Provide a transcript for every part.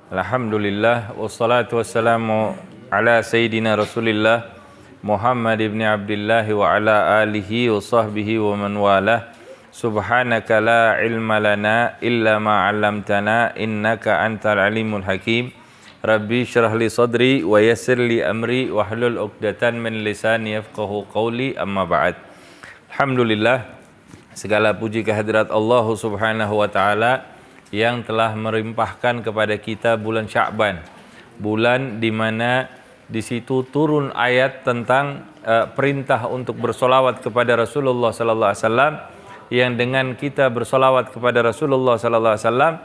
Alhamdulillah wassalatu wassalamu ala sayyidina Rasulillah Muhammad ibn Abdullah wa ala alihi wa sahbihi wa man walah. Subhanaka la ilma lana illa ma 'allamtana innaka antal alimul hakim. Rabbi syrah li sadri wa yassir li amri wahlul 'uqdatan min lisani yafqahu qawli, amma ba'd. Alhamdulillah, segala puji kehadirat Allah Subhanahu wa taala yang telah melimpahkan kepada kita bulan Sya'ban, bulan di mana di situ turun ayat tentang perintah untuk bersolawat kepada Rasulullah sallallahu alaihi wasallam, yang dengan kita bersolawat kepada Rasulullah sallallahu alaihi wasallam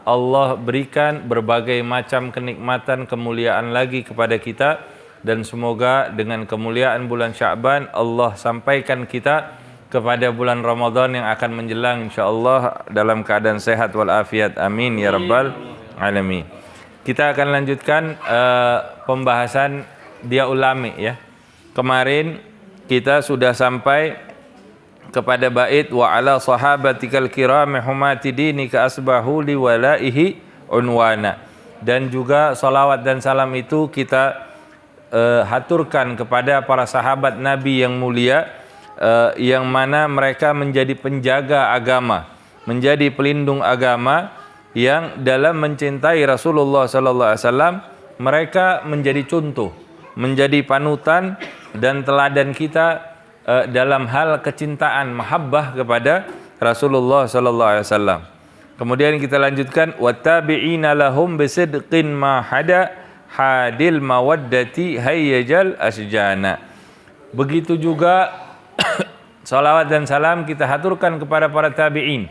Allah berikan berbagai macam kenikmatan, kemuliaan lagi kepada kita, dan semoga dengan kemuliaan bulan Sya'ban Allah sampaikan kita kepada bulan Ramadan yang akan menjelang, insyaallah dalam keadaan sehat walafiat, amin ya rabbal alamin. Kita akan lanjutkan pembahasan dia ulami ya. Kemarin kita sudah sampai kepada bait wa ala sahabatikal kiram humati dinika asbahu li walaihi unwana, dan juga salawat dan salam itu kita haturkan kepada para sahabat Nabi yang mulia, yang mana mereka menjadi penjaga agama, menjadi pelindung agama, yang dalam mencintai Rasulullah sallallahu alaihi wasallam mereka menjadi contoh, menjadi panutan dan teladan kita dalam hal kecintaan, mahabbah kepada Rasulullah sallallahu alaihi wasallam. Kemudian kita lanjutkan wattabi'ina lahum bisidqin ma hada hadil mawaddati hayyajal asjana. Begitu juga salawat dan salam kita haturkan kepada para tabi'in.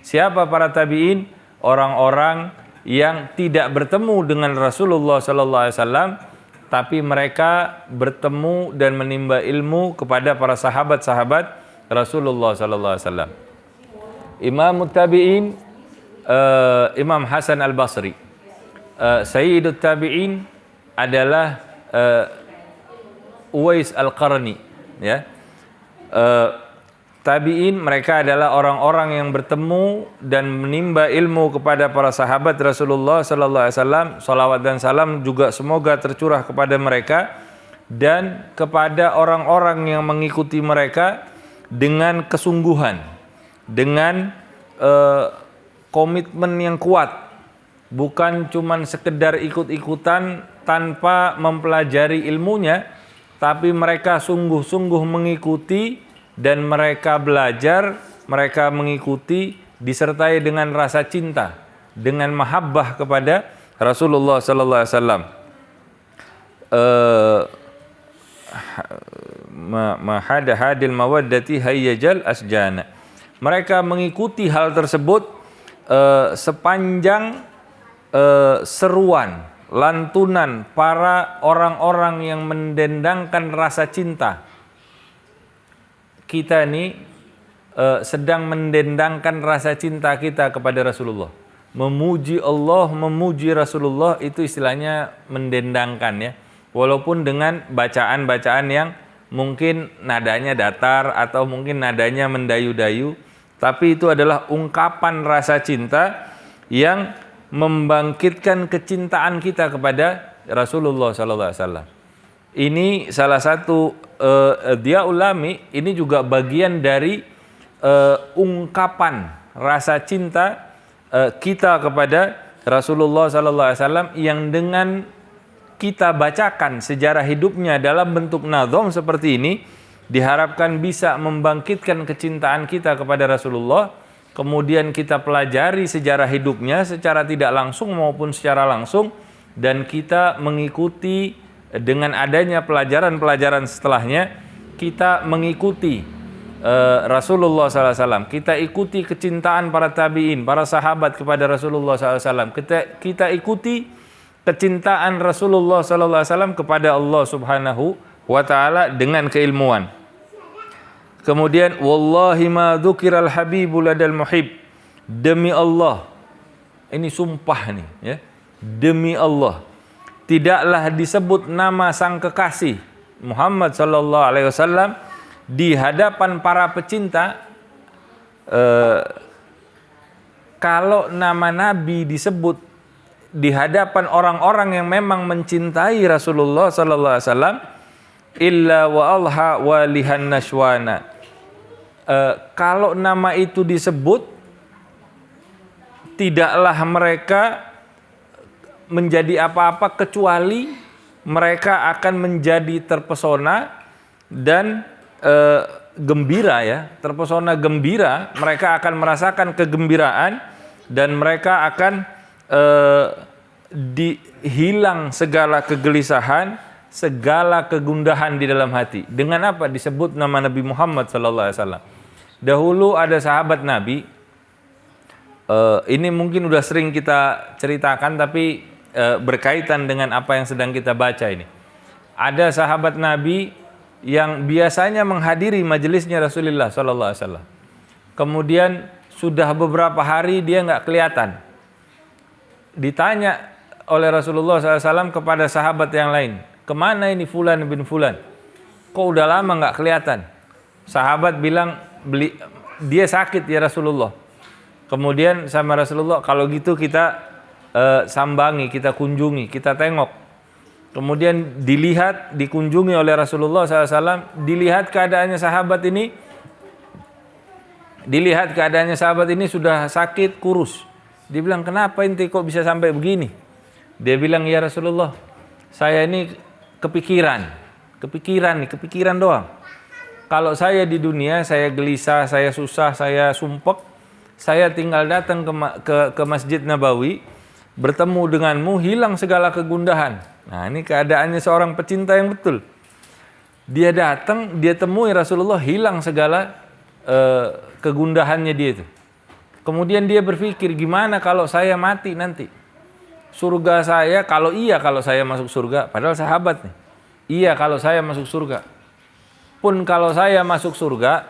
Siapa para tabi'in? Orang-orang yang tidak bertemu dengan Rasulullah sallallahu alaihi wasallam, tapi mereka bertemu dan menimba ilmu kepada para sahabat-sahabat Rasulullah sallallahu alaihi wasallam. Imam tabi'in Imam Hasan Al-Basri, Sayyidut tabi'in adalah Uwais Al-Qarni ya. Tabi'in mereka adalah orang-orang yang bertemu dan menimba ilmu kepada para sahabat Rasulullah sallallahu alaihi wasallam. Salawat dan salam juga semoga tercurah kepada mereka dan kepada orang-orang yang mengikuti mereka dengan kesungguhan, dengan komitmen yang kuat, bukan cuman sekedar ikut-ikutan tanpa mempelajari ilmunya, tapi mereka sungguh-sungguh mengikuti dan mereka belajar, mereka mengikuti disertai dengan rasa cinta, dengan mahabbah kepada Rasulullah sallallahu alaihi wasallam. Mahada hadil mawaddati hayyajal asjana. Mereka mengikuti hal tersebut sepanjang seruan, lantunan para orang-orang yang mendendangkan rasa cinta. Kita ini sedang mendendangkan rasa cinta kita kepada Rasulullah. Memuji Allah, memuji Rasulullah itu istilahnya mendendangkan ya. Walaupun dengan bacaan-bacaan yang mungkin nadanya datar atau mungkin nadanya mendayu-dayu, tapi itu adalah ungkapan rasa cinta yang membangkitkan kecintaan kita kepada Rasulullah sallallahu alaihi wasallam. Ini salah satu dia ulami, ini juga bagian dari ungkapan rasa cinta kita kepada Rasulullah sallallahu alaihi wasallam, yang dengan kita bacakan sejarah hidupnya dalam bentuk nazom seperti ini diharapkan bisa membangkitkan kecintaan kita kepada Rasulullah. Kemudian kita pelajari sejarah hidupnya secara tidak langsung maupun secara langsung, dan kita mengikuti dengan adanya pelajaran-pelajaran setelahnya, kita mengikuti Rasulullah SAW. Kita ikuti kecintaan para tabi'in, para sahabat kepada Rasulullah SAW. Kita ikuti kecintaan Rasulullah SAW kepada Allah Subhanahu wa ta'ala dengan keilmuan. Kemudian wallahi ma dzukiral habibu ladal muhib. Demi Allah, ini sumpah nih ya. Demi Allah, tidaklah disebut nama sang kekasih Muhammad sallallahu alaihi wasallam di hadapan para pecinta kalau nama Nabi disebut di hadapan orang-orang yang memang mencintai Rasulullah sallallahu alaihi wasallam, illa wa alha walihan nashwana. Kalau nama itu disebut, tidaklah mereka menjadi apa-apa kecuali mereka akan menjadi terpesona dan gembira ya, terpesona gembira, mereka akan merasakan kegembiraan dan mereka akan hilang segala kegelisahan, segala kegundahan di dalam hati. Dengan apa disebut nama Nabi Muhammad sallallahu alaihi wasallam? Dahulu ada sahabat Nabi, ini mungkin udah sering kita ceritakan tapi berkaitan dengan apa yang sedang kita baca ini. Ada sahabat Nabi yang biasanya menghadiri majelisnya Rasulullah sallallahu alaihi wasallam. Kemudian sudah beberapa hari dia nggak kelihatan. Ditanya oleh Rasulullah SAW kepada sahabat yang lain, kemana ini Fulan bin Fulan? Kok udah lama nggak kelihatan? Sahabat bilang, dia sakit ya Rasulullah. Kemudian sama Rasulullah, kalau gitu kita sambangi, kita kunjungi, kita tengok. Kemudian dikunjungi oleh Rasulullah SAW, dilihat keadaannya sahabat ini sudah sakit, kurus. Dia bilang, kenapa inti kok bisa sampai begini? Dia bilang, ya Rasulullah, saya ini kepikiran doang. Kalau saya di dunia, saya gelisah, saya susah, saya sumpek, saya tinggal datang ke Masjid Nabawi, bertemu denganmu, hilang segala kegundahan. Nah, ini keadaannya seorang pecinta yang betul. Dia datang, dia temui Rasulullah, hilang segala kegundahannya dia itu. Kemudian dia berpikir, gimana kalau saya mati nanti? Surga saya, kalau saya masuk surga, padahal sahabat nih. Iya kalau saya masuk surga. Pun kalau saya masuk surga,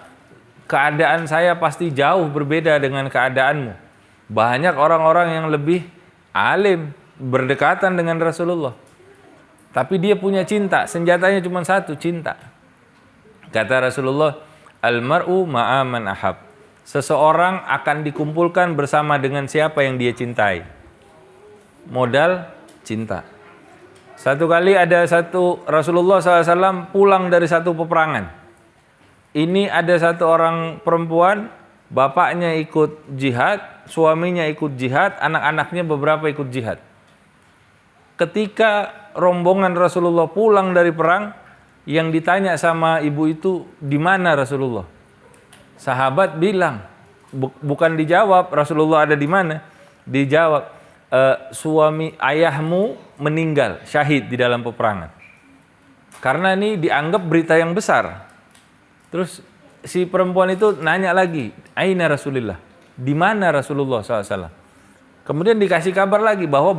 keadaan saya pasti jauh berbeda dengan keadaanmu. Banyak orang-orang yang lebih alim, berdekatan dengan Rasulullah. Tapi dia punya cinta, senjatanya cuma satu, cinta. Kata Rasulullah, al-mar'u ma'a man ahab. Seseorang akan dikumpulkan bersama dengan siapa yang dia cintai. Modal cinta. Satu kali ada Rasulullah SAW pulang dari satu peperangan. Ini ada satu orang perempuan, bapaknya ikut jihad, suaminya ikut jihad, anak-anaknya beberapa ikut jihad. Ketika rombongan Rasulullah pulang dari perang, yang ditanya sama ibu itu, di mana Rasulullah? Sahabat bilang, bukan dijawab Rasulullah ada di mana, dijawab suami ayahmu meninggal syahid di dalam peperangan. Karena ini dianggap berita yang besar. Terus si perempuan itu nanya lagi, aina Rasulullah, di mana Rasulullah SAW? Kemudian dikasih kabar lagi bahwa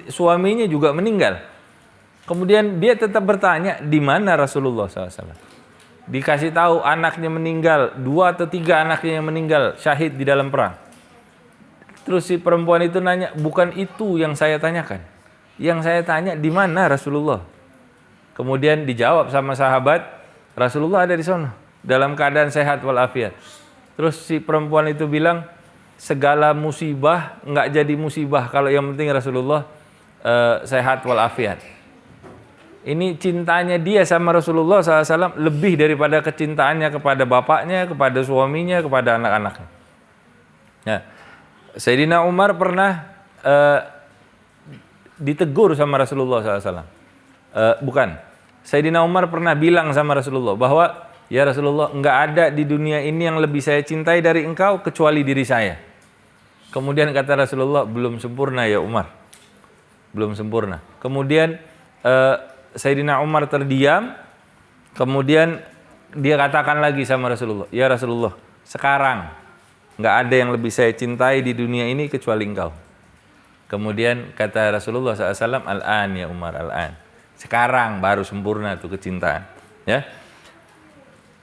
suaminya juga meninggal. Kemudian dia tetap bertanya, di mana Rasulullah SAW? Dikasih tahu anaknya meninggal, 2 atau 3 anaknya yang meninggal syahid di dalam perang. Terus si perempuan itu nanya, bukan itu yang saya tanyakan. Yang saya tanya, di mana Rasulullah? Kemudian dijawab sama sahabat, Rasulullah ada di sana dalam keadaan sehat walafiat. Terus si perempuan itu bilang, segala musibah nggak jadi musibah kalau yang penting Rasulullah sehat walafiat. Ini cintanya dia sama Rasulullah SAW lebih daripada kecintaannya kepada bapaknya, kepada suaminya, kepada anak-anaknya. Nah, Sayyidina Umar pernah ditegur sama Rasulullah SAW. Sayyidina Umar pernah bilang sama Rasulullah bahwa, ya Rasulullah, enggak ada di dunia ini yang lebih saya cintai dari engkau kecuali diri saya. Kemudian kata Rasulullah, belum sempurna ya Umar. Belum sempurna. Kemudian Sayyidina Umar terdiam, kemudian dia katakan lagi sama Rasulullah, ya Rasulullah, sekarang nggak ada yang lebih saya cintai di dunia ini kecuali engkau. Kemudian kata Rasulullah SAW, al-an ya Umar, al-an. Sekarang baru sempurna tuh kecintaan. Ya.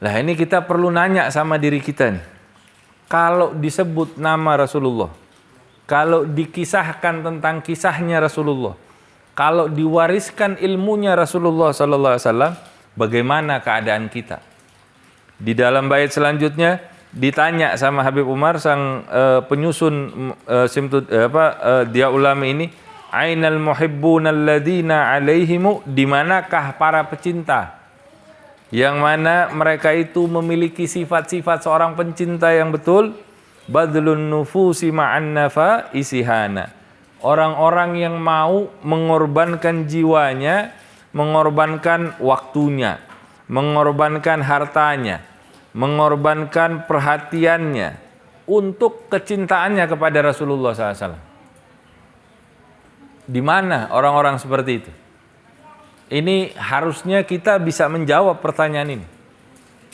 Nah ini kita perlu nanya sama diri kita nih. Kalau disebut nama Rasulullah, kalau dikisahkan tentang kisahnya Rasulullah, kalau diwariskan ilmunya Rasulullah SAW, bagaimana keadaan kita? Di dalam bait selanjutnya, ditanya sama Habib Umar sang penyusun dia ulama ini, ainal muhibbuna alladzina alaihimu, di manakah para pecinta yang mana mereka itu memiliki sifat-sifat seorang pencinta yang betul, badlun nufusi ma'an nafa isihana, orang-orang yang mau mengorbankan jiwanya, mengorbankan waktunya, mengorbankan hartanya, mengorbankan perhatiannya untuk kecintaannya kepada Rasulullah SAW. Di mana orang-orang seperti itu? Ini harusnya kita bisa menjawab pertanyaan ini.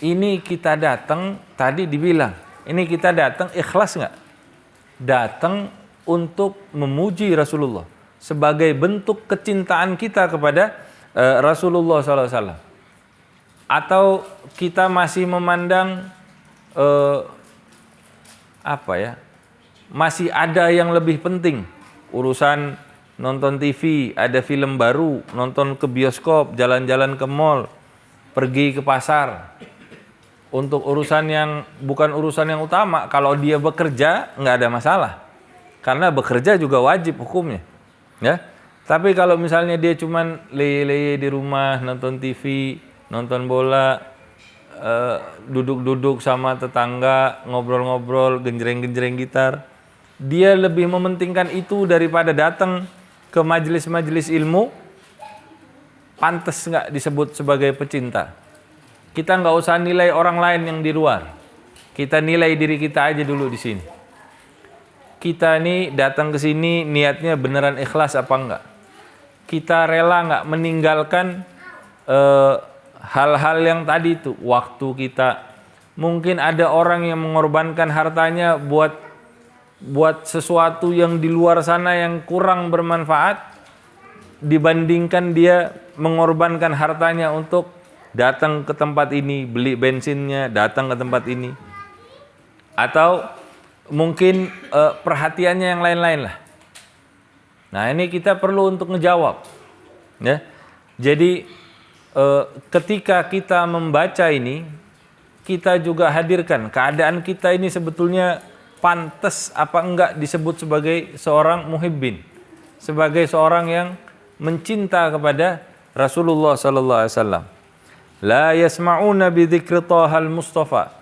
Ini kita datang, tadi dibilang, ini kita datang ikhlas nggak? Datang untuk memuji Rasulullah sebagai bentuk kecintaan kita kepada Rasulullah SAW. Atau kita masih memandang masih ada yang lebih penting, urusan nonton TV, ada film baru, nonton ke bioskop, jalan-jalan ke mall, pergi ke pasar, untuk urusan yang bukan urusan yang utama. Kalau dia bekerja nggak ada masalah, karena bekerja juga wajib hukumnya, ya. Tapi kalau misalnya dia cuman leye-leye di rumah, nonton TV, nonton bola, duduk-duduk sama tetangga, ngobrol-ngobrol, genjreng-genjreng gitar, dia lebih mementingkan itu daripada datang ke majelis-majelis ilmu, pantas nggak disebut sebagai pecinta? Kita nggak usah nilai orang lain yang di luar, kita nilai diri kita aja dulu di sini. Kita nih datang ke sini niatnya beneran ikhlas apa enggak? Kita rela nggak meninggalkan hal-hal yang tadi itu, waktu kita. Mungkin ada orang yang mengorbankan hartanya buat sesuatu yang di luar sana yang kurang bermanfaat, dibandingkan dia mengorbankan hartanya untuk datang ke tempat ini, beli bensinnya, datang ke tempat ini. Atau mungkin perhatiannya yang lain-lain lah. Nah, ini kita perlu untuk ngejawab, ya. Jadi ketika kita membaca ini, kita juga hadirkan keadaan kita ini sebetulnya pantas apa enggak disebut sebagai seorang muhibbin, sebagai seorang yang mencinta kepada Rasulullah sallallahu alaihi wasallam. La yasma'una bi dzikri Thahal Mustafa.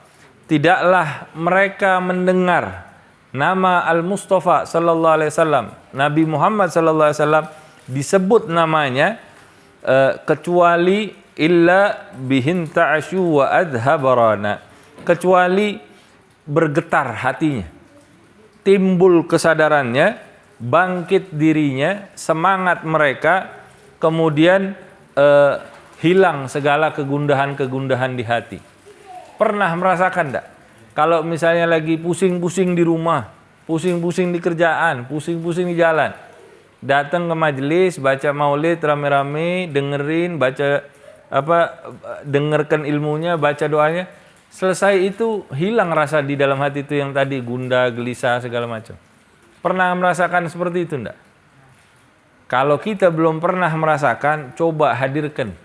Tidaklah mereka mendengar nama Al-Mustafa sallallahu alaihi wasallam, Nabi Muhammad sallallahu alaihi wasallam disebut namanya, kecuali illa bihin ta'asyu wa adhabarana, kecuali bergetar hatinya, timbul kesadarannya, bangkit dirinya, semangat mereka, kemudian hilang segala kegundahan-kegundahan di hati. Pernah merasakan enggak? Kalau misalnya lagi pusing-pusing di rumah, pusing-pusing di kerjaan, pusing-pusing di jalan, datang ke majelis, baca maulid rame-rame, dengerin, dengarkan ilmunya, baca doanya, selesai itu hilang rasa di dalam hati itu yang tadi gundah, gelisah, segala macam. Pernah merasakan seperti itu enggak? Kalau kita belum pernah merasakan, coba hadirkan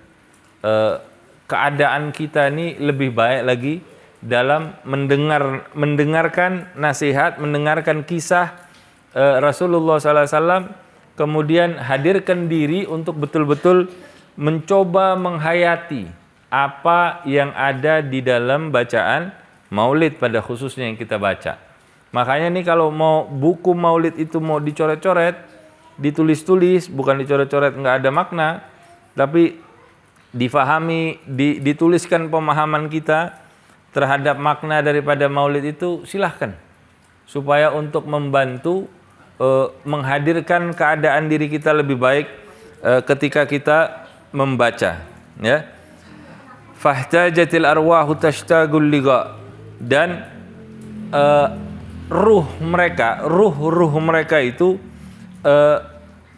keadaan kita ini lebih baik lagi dalam mendengarkan nasihat, mendengarkan kisah Rasulullah SAW, kemudian hadirkan diri untuk betul-betul mencoba menghayati apa yang ada di dalam bacaan maulid pada khususnya yang kita baca. Makanya nih kalau mau buku maulid itu mau dicoret-coret, ditulis-tulis, bukan dicoret-coret nggak ada makna, tapi difahami, dituliskan pemahaman kita terhadap makna daripada maulid itu, silahkan, supaya untuk membantu menghadirkan keadaan diri kita lebih baik ketika kita membaca, ya. Fahtajatil arwahu tashtagul liqa, dan ruh mereka itu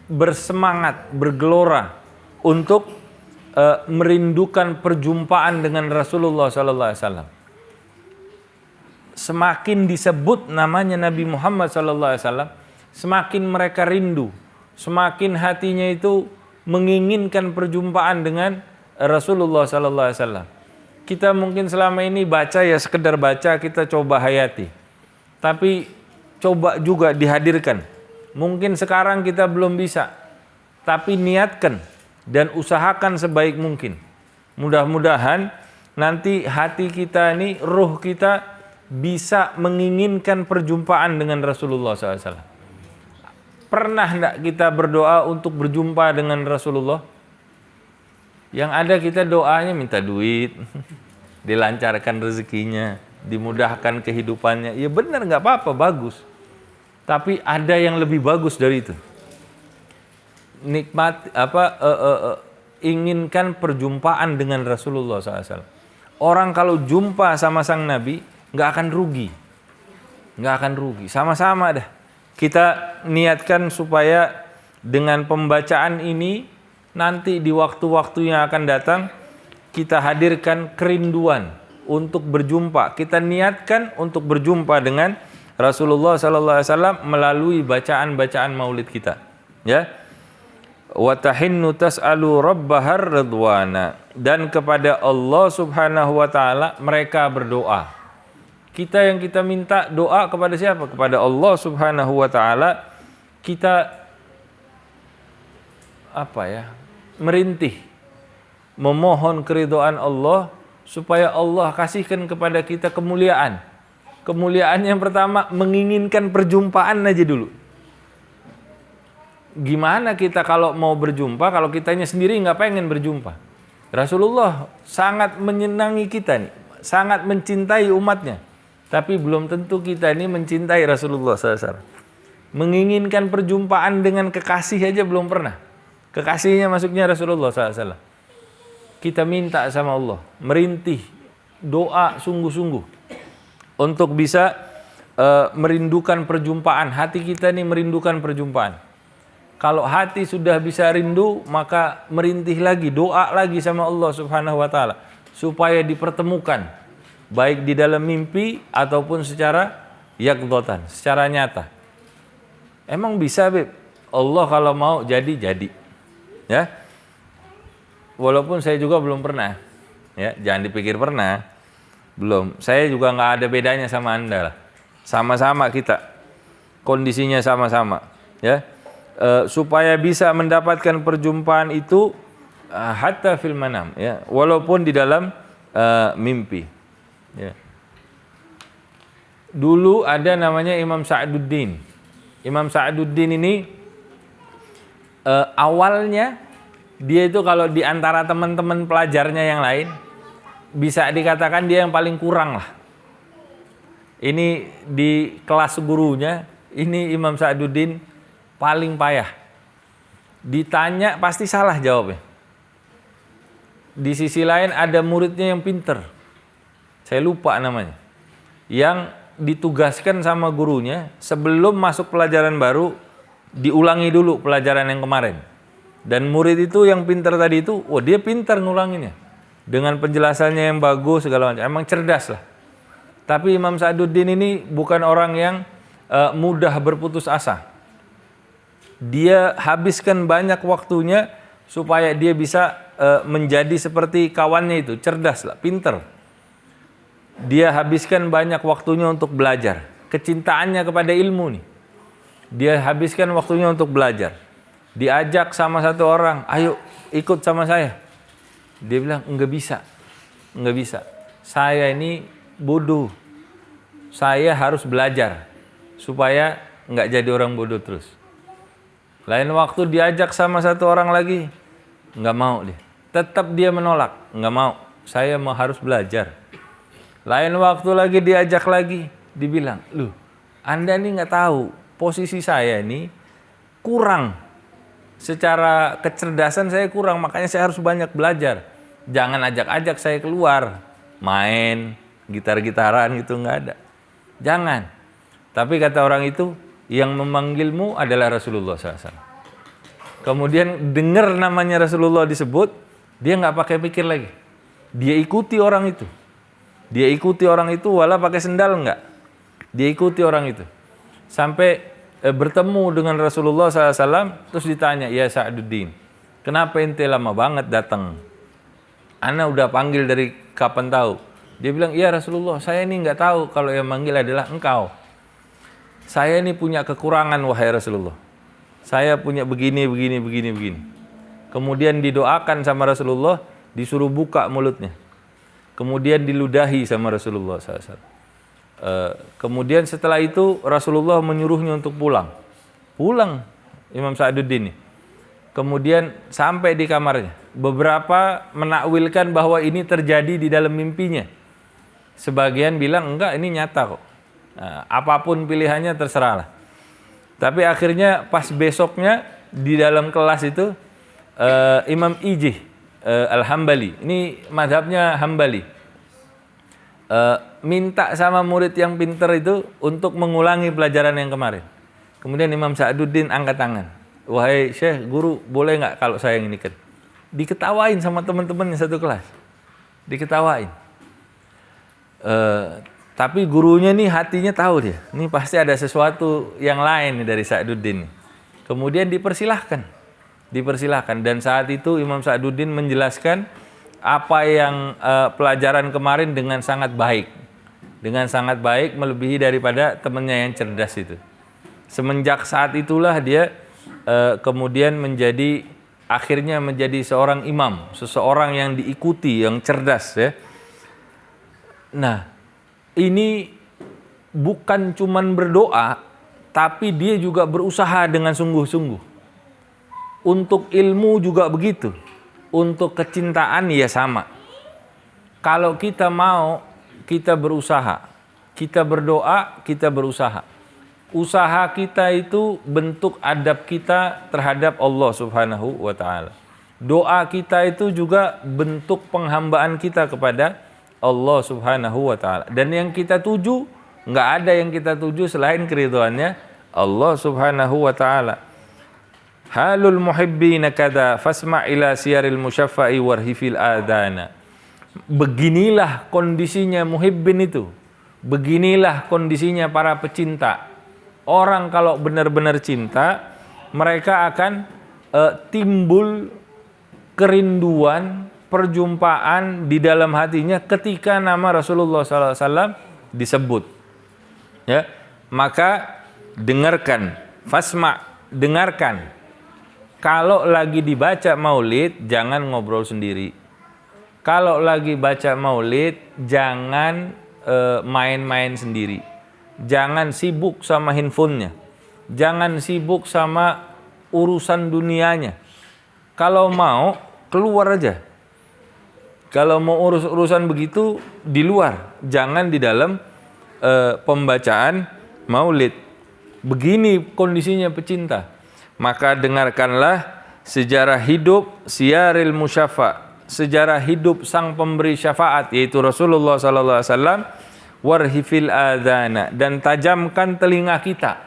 bersemangat, bergelora untuk merindukan perjumpaan dengan Rasulullah sallallahu alaihi wasallam. Semakin disebut namanya Nabi Muhammad sallallahu alaihi wasallam, semakin mereka rindu, semakin hatinya itu menginginkan perjumpaan dengan Rasulullah sallallahu alaihi wasallam. kita mungkin selama ini baca ya sekedar baca, kita coba hayati. Tapi coba juga dihadirkan. Mungkin sekarang kita belum bisa, tapi niatkan dan usahakan sebaik mungkin. Mudah-mudahan nanti hati kita ini, ruh kita bisa menginginkan perjumpaan dengan Rasulullah SAW. Pernah enggak kita berdoa untuk berjumpa dengan Rasulullah? Yang ada kita doanya minta duit, dilancarkan rezekinya, dimudahkan kehidupannya. Ya benar, nggak apa-apa, bagus. Tapi ada yang lebih bagus dari itu. Inginkan perjumpaan dengan Rasulullah SAW. Orang kalau jumpa sama sang Nabi nggak akan rugi, nggak akan rugi. Sama-sama dah. Kita niatkan supaya dengan pembacaan ini nanti di waktu-waktu yang akan datang kita hadirkan kerinduan untuk berjumpa. Kita niatkan untuk berjumpa dengan Rasulullah SAW melalui bacaan-bacaan maulid kita. Ya. Wa tahinnu tas'alu rabbahar ridwana, dan kepada Allah Subhanahu wa taala mereka berdoa. Kita yang kita minta doa kepada siapa? Kepada Allah Subhanahu wa taala. Kita merintih, memohon keridhaan Allah supaya Allah kasihkan kepada kita kemuliaan. Kemuliaan yang pertama, menginginkan perjumpaan aja dulu. Gimana kita kalau mau berjumpa, kalau kitanya sendiri nggak pengen berjumpa? Rasulullah sangat menyenangi kita nih, sangat mencintai umatnya. Tapi belum tentu kita ini mencintai Rasulullah SAW. Menginginkan perjumpaan dengan kekasih aja belum pernah. Kekasihnya masuknya Rasulullah SAW. Kita minta sama Allah, merintih, doa sungguh-sungguh untuk bisa merindukan perjumpaan. Hati kita ini merindukan perjumpaan. Kalau hati sudah bisa rindu, maka merintih lagi, doa lagi sama Allah Subhanahu wa taala supaya dipertemukan baik di dalam mimpi ataupun secara yaqdhatan, secara nyata. Emang bisa, Beb? Allah kalau mau jadi. Ya, walaupun saya juga belum pernah, ya jangan dipikir pernah, belum. Saya juga nggak ada bedanya sama Anda lah, sama-sama kita, kondisinya sama-sama, ya. Supaya bisa mendapatkan perjumpaan itu hatta fil manam, ya, walaupun di dalam mimpi. Ya. Dulu ada namanya Imam Sa'duddin. Imam Sa'duddin ini awalnya dia itu kalau di antara teman-teman pelajarnya yang lain bisa dikatakan dia yang paling kurang lah. Ini di kelas gurunya, ini Imam Sa'duddin paling payah. Ditanya pasti salah jawabnya. Di sisi lain ada muridnya yang pinter, saya lupa namanya, yang ditugaskan sama gurunya sebelum masuk pelajaran baru diulangi dulu pelajaran yang kemarin. Dan murid itu yang pintar tadi itu, dia pintar ngulanginnya dengan penjelasannya yang bagus segala macam, emang cerdas lah. Tapi Imam Sa'duddin ini bukan orang yang mudah berputus asa. Dia habiskan banyak waktunya supaya dia bisa menjadi seperti kawannya itu, cerdas lah, pintar. Dia habiskan banyak waktunya untuk belajar, kecintaannya kepada ilmu nih. Dia habiskan waktunya untuk belajar. Diajak sama satu orang, ayo ikut sama saya. Dia bilang, enggak bisa. Saya ini bodoh. Saya harus belajar supaya enggak jadi orang bodoh terus. Lain waktu diajak sama satu orang lagi, enggak mau dia. Tetap dia menolak, enggak mau. Saya mau harus belajar. Lain waktu lagi diajak lagi, dibilang, loh, Anda ini enggak tahu. Posisi saya ini kurang, secara kecerdasan saya kurang, makanya saya harus banyak belajar. Jangan ajak-ajak saya keluar main gitar-gitaran gitu, nggak ada. Jangan. Tapi kata orang itu, yang memanggilmu adalah Rasulullah SAW. Kemudian dengar namanya Rasulullah disebut, dia nggak pakai pikir lagi. Dia ikuti orang itu. Walau pakai sendal nggak. Dia ikuti orang itu. Sampai bertemu dengan Rasulullah SAW, terus ditanya, ya Sa'duddin, kenapa ente lama banget datang? Ana udah panggil dari kapan tahu? Dia bilang, iya Rasulullah, saya ini nggak tahu kalau yang manggil adalah engkau. Saya ini punya kekurangan wahai Rasulullah. Saya punya begini. Kemudian didoakan sama Rasulullah, disuruh buka mulutnya. Kemudian diludahi sama Rasulullah SAW. Kemudian setelah itu Rasulullah menyuruhnya untuk pulang. Pulang Imam Sa'duddin ini. Kemudian sampai di kamarnya. Beberapa menakwilkan bahwa ini terjadi di dalam mimpinya. Sebagian bilang enggak, ini nyata kok. Nah, apapun pilihannya terserahlah. Tapi akhirnya pas besoknya di dalam kelas itu Imam Ijih Al-Hambali, ini madhabnya Hambali, minta sama murid yang pintar itu untuk mengulangi pelajaran yang kemarin. Kemudian Imam Sa'duddin angkat tangan, wahai Syekh, guru boleh nggak kalau saya yang ini kan? Diketawain sama teman-temannya satu kelas, diketawain. Tapi gurunya nih hatinya tahu dia, ini pasti ada sesuatu yang lain nih dari Sa'duddin. Kemudian dipersilahkan, dan saat itu Imam Sa'duddin menjelaskan apa yang pelajaran kemarin dengan sangat baik, melebihi daripada temannya yang cerdas itu. Semenjak saat itulah dia kemudian akhirnya menjadi seorang imam, seseorang yang diikuti, yang cerdas ya. Nah, ini bukan cuman berdoa, tapi dia juga berusaha dengan sungguh-sungguh. Untuk ilmu juga begitu. Untuk kecintaan ya sama. Kalau kita mau, kita berusaha. Kita berdoa, kita berusaha. Usaha kita itu bentuk adab kita terhadap Allah Subhanahu wa ta'ala. Doa kita itu juga bentuk penghambaan kita kepada Allah Subhanahu wa ta'ala. Dan yang kita tuju, nggak ada yang kita tuju selain keridhaannya Allah Subhanahu wa ta'ala. Halul muhibbina kada fasma' ila siyaril musyaffa'i warhifil adana. Beginilah kondisinya muhibbin itu. Beginilah kondisinya para pecinta. Orang kalau benar-benar cinta, mereka akan timbul kerinduan, perjumpaan di dalam hatinya ketika nama Rasulullah SAW disebut. Ya, maka dengarkan, fasma, dengarkan. Kalau lagi dibaca maulid, jangan ngobrol sendiri. Kalau lagi baca maulid, jangan main-main sendiri. Jangan sibuk sama handphonenya. Jangan sibuk sama urusan dunianya. Kalau mau, keluar aja. Kalau mau urusan begitu, di luar. Jangan di dalam pembacaan maulid. Begini kondisinya pecinta. Maka dengarkanlah sejarah hidup siyaril musyaffa, sejarah hidup sang pemberi syafaat, yaitu Rasulullah SAW. Warhifil adana, dan tajamkan telinga kita.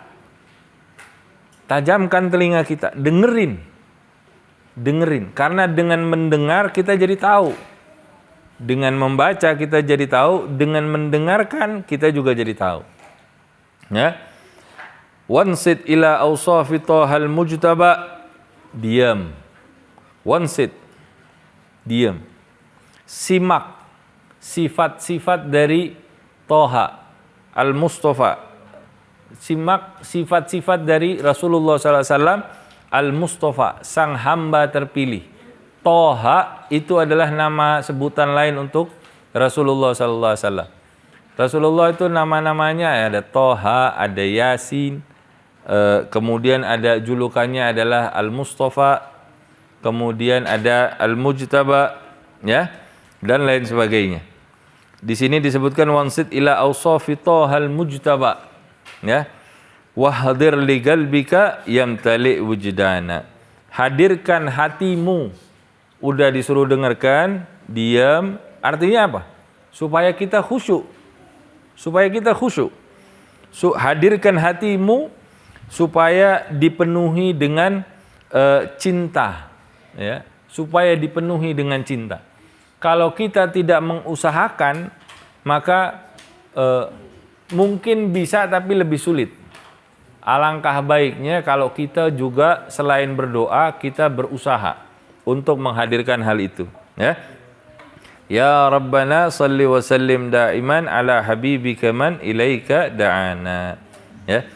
Tajamkan telinga kita, dengerin. Karena dengan mendengar kita jadi tahu. Dengan membaca kita jadi tahu, dengan mendengarkan kita juga jadi tahu. Ya. Wansit ila awsafi tohal mujtaba, diam. Wansit, diam. Simak sifat-sifat dari Toha Al-Mustafa. Simak sifat-sifat dari Rasulullah SAW Al-Mustafa, sang hamba terpilih. Toha itu adalah nama sebutan lain untuk Rasulullah SAW. Rasulullah itu nama-namanya ada Toha, ada Yasin, kemudian ada julukannya adalah Al-Mustafa, kemudian ada Al-Mujtaba, ya, dan lain sebagainya. Di sini disebutkan wansit ila awsafi tohal mujtaba, ya. Wahdir li qalbika yamtali wujdana. Hadirkan hatimu. Udah disuruh dengarkan, diam. Artinya apa? Supaya kita khusyuk. Hadirkan hatimu supaya dipenuhi dengan cinta, ya. Supaya dipenuhi dengan cinta. Kalau kita tidak mengusahakan, maka mungkin bisa tapi lebih sulit. Alangkah baiknya kalau kita juga selain berdoa, kita berusaha untuk menghadirkan hal itu. Ya. Ya Rabbana salli wa sallim daiman ala habibika man ilaika da'ana. Ya.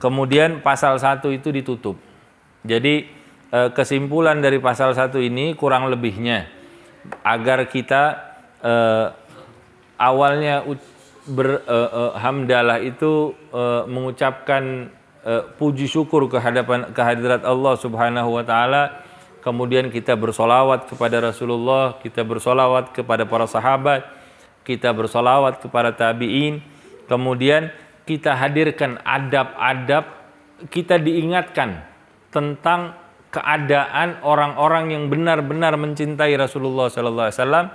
Kemudian pasal 1 itu ditutup. Jadi kesimpulan dari pasal 1 ini kurang lebihnya agar kita awalnya hamdalah itu mengucapkan puji syukur kehadirat Allah Subhanahu wa taala, kemudian kita bersolawat kepada Rasulullah, kita bersolawat kepada para sahabat, kita bersolawat kepada tabi'in, kemudian kita hadirkan adab-adab, kita diingatkan tentang keadaan orang-orang yang benar-benar mencintai Rasulullah sallallahu alaihi wasallam,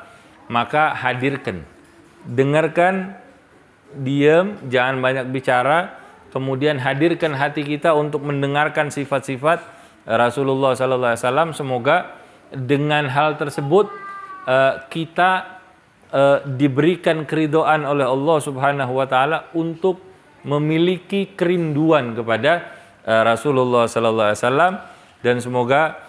maka hadirkan, dengarkan, diam, jangan banyak bicara, kemudian hadirkan hati kita untuk mendengarkan sifat-sifat Rasulullah sallallahu alaihi wasallam. Semoga dengan hal tersebut kita diberikan keridhaan oleh Allah Subhanahu wa taala untuk memiliki kerinduan kepada Rasulullah sallallahu alaihi wasallam, dan semoga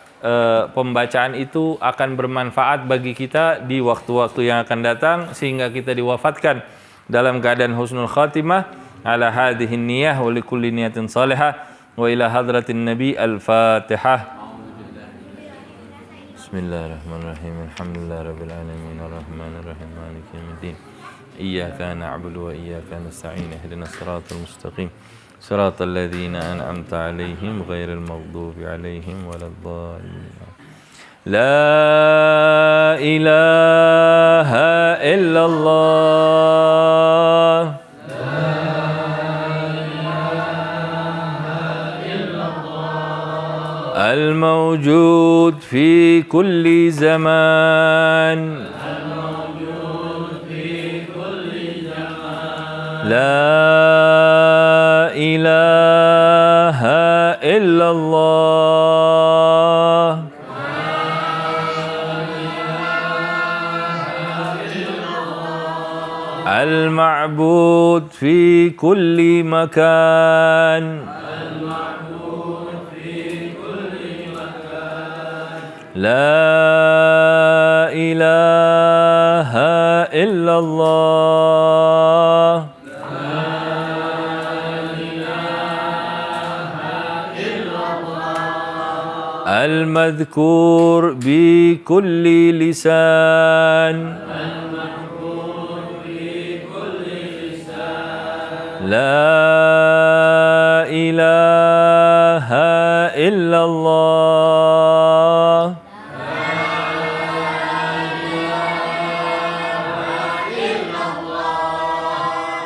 pembacaan itu akan bermanfaat bagi kita di waktu-waktu yang akan datang sehingga kita diwafatkan dalam keadaan husnul khatimah ala hadhihi niyyah wa likulli niyatin salihah wa ila hadratin nabi al-fatihah. Bismillahirrahmanirrahim. Alhamdulillahirabbil alamin arrahmanir rahim maliki yaumiddin. Iyyaka na'budu wa iyyaka nasta'in ihdinas siratal mustaqim siratal ladzina an'amta 'alaihim ghairil maghdubi 'alaihim waladdallin. La ilaha illallah. الموجود في كل زمان لا إله إلا الله المعبود في كل مكان لا إله إلا الله المذكور بكل لسان لا إله إلا الله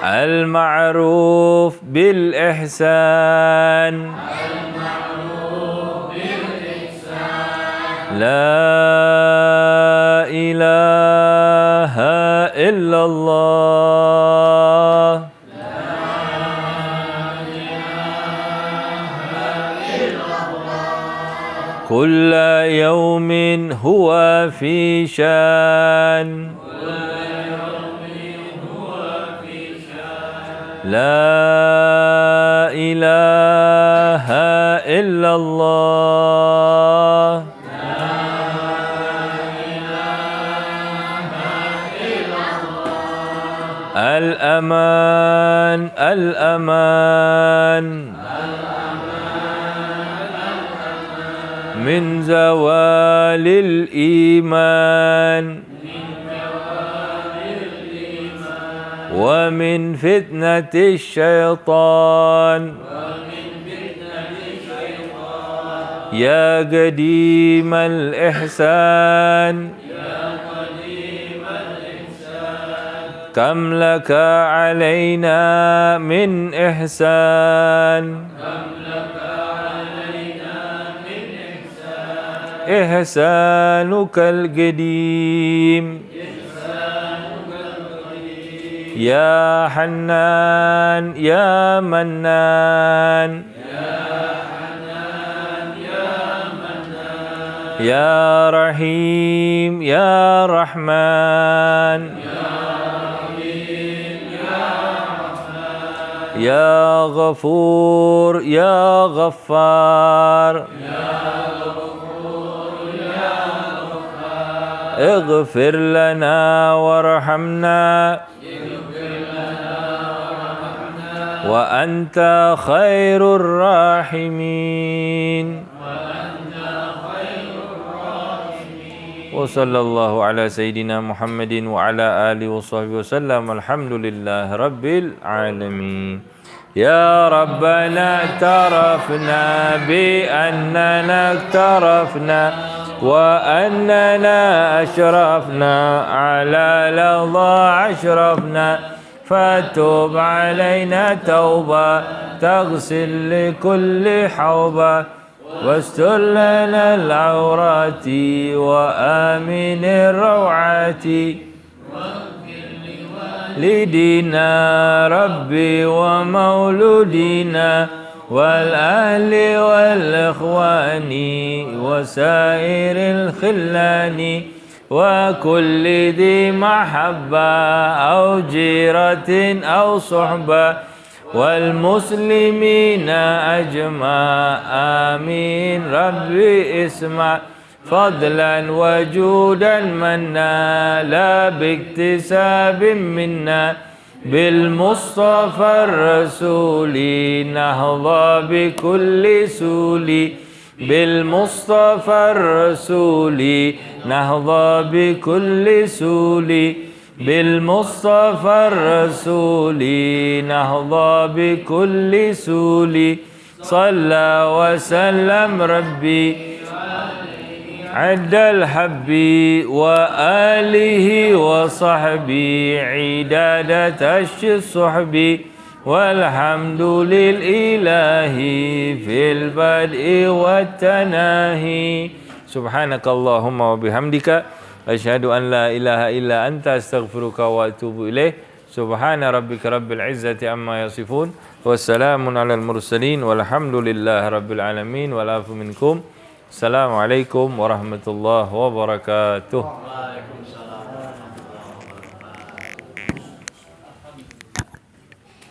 المعروف بالإحسان لا إله إلا الله كل يوم هو في شان لا إله إلا الله الأمان الأمان من زوال الإيمان ومن فتنة الشيطان يا قديم الإحسان كم لك علينا من إحسان إحسانك القديم يا حنان يا منان يا رحيم يا رحمن يا غفور يا غفار اغفر لنا وارحمنا وأنت خير الراحمين وصلى الله على سيدنا محمد وعلى آله وصحبه وسلم الحمد لله رب العالمين يا ربنا اعترفنا بأننا اقترفنا وأننا أشرفنا على لظى أشرفنا فتوب علينا توبة تغسل لكل حوبة واستر لنا العورات وآمن الروعات لدينا ربي ومولودينا والأهل والإخوان وسائر الخلان وكل ذي محبة أو جيرة أو صحبة والمسلمين أجمع آمين ربي اسمع فضلا وجودا منا لا باكتساب منا بالمصطفى الرسول نهضى بكل سولي بالمصطفى الرسول نهضى بكل سولي بالمصطفى الرسول نهضى بكل سولي صلى وسلم ربي عد الحب وآله وصحبه عدادة الصحب والحمد للإله في البدء والتناهي سبحانك اللهم وبحمدك أشهد أن لا إله إلا أنت أستغفرك وأتوب إليه سبحان ربك رب العزة عما يصفون والسلام على المرسلين والحمد لله رب العالمين والعفو منكم. Assalamualaikum warahmatullahi wabarakatuh.